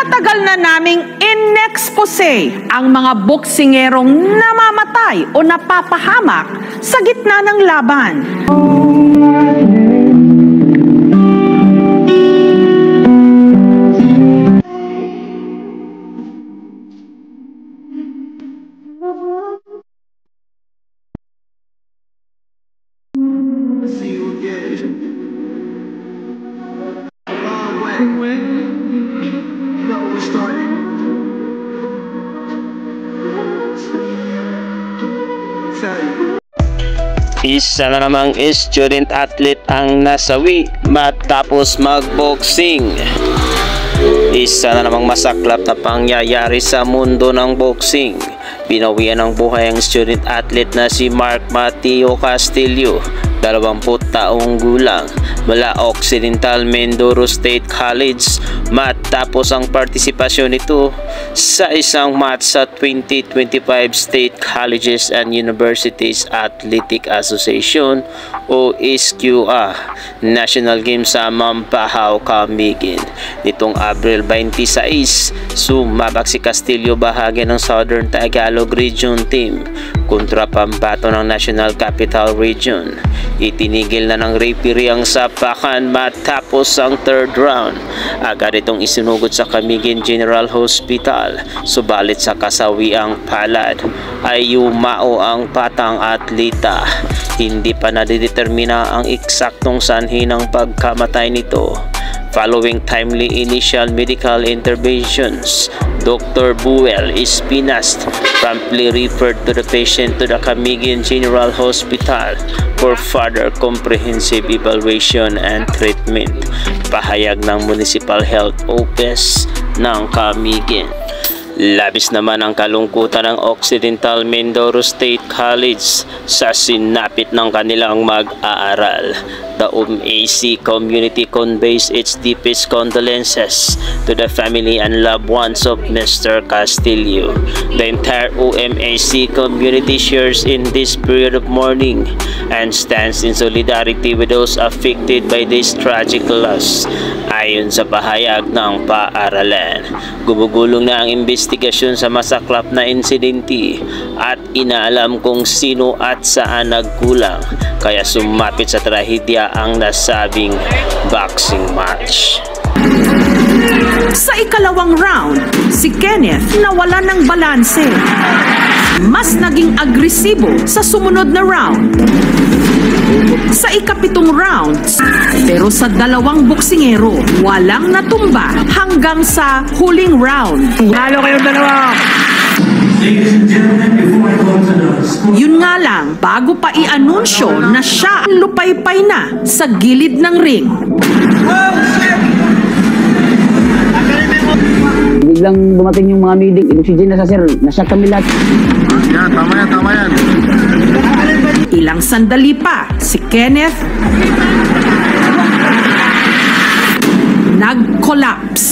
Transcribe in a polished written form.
Matagal na naming inexpose ang mga boksingerong namamatay o napapahamak sa gitna ng laban. Isa na namang student athlete ang nasawi matapos magboxing. Isa na namang masaklap na pangyayari sa mundo ng boxing. Binawian ng buhay ang student athlete na si Mark Mateo Castillo, 20 taong gulang, mula Occidental Mindoro State College matapos ang partisipasyon nito sa isang match sa 2025 State Colleges and Universities Athletic Association o SQA National Games sa Mampahao, Camiguin. Nitong Abril 26, sumabak si Castillo bahagi ng Southern Tagalog Region Team kontra pambato ng National Capital Region. Itinigil na ng referee ang sapakan matapos ang third round. Agad itong isinugod sa Camiguin General Hospital, subalit sa kasawiang palad ay yumao ang patang atleta. Hindi pa nadidetermina ang eksaktong sanhi ng pagkamatay nito. Following timely initial medical interventions, Dr. Buel Espinas promptly referred to the patient to the Camiguin General Hospital for further comprehensive evaluation and treatment. Pahayag ng Municipal Health Office ng Camiguin. Labis naman ang kalungkutan ng Occidental Mindoro State College sa sinapit ng kanilang mag-aaral. The UMAC community conveys its deepest condolences to the family and loved ones of Mr. Castillo. The entire UMAC community shares in this period of mourning and stands in solidarity with those affected by this tragic loss. Ayon sa pahayag ng paaralan, gumugulong na ang investigasyon sa masaklap na insidente at inaalam kung sino at saan nagkulang, kaya sumapit sa trahedya ang nasabing boxing match. Sa ikalawang round, si Kenneth nawalan ng balanse. Mas naging agresibo sa sumunod na round. Sa ikapitong round, pero sa dalawang boksingero, walang natumba hanggang sa huling round. Halo kayong dalawa! Yun nga lang, bago pa i-anunsyo na siya ang lupaypay na sa gilid ng ring. Biglang dumating yung mga medic, oxygen na sa sir, nasyak kami lahat. Yan, tama yan. Ilang sandali pa, si Kenneth nag-collapse.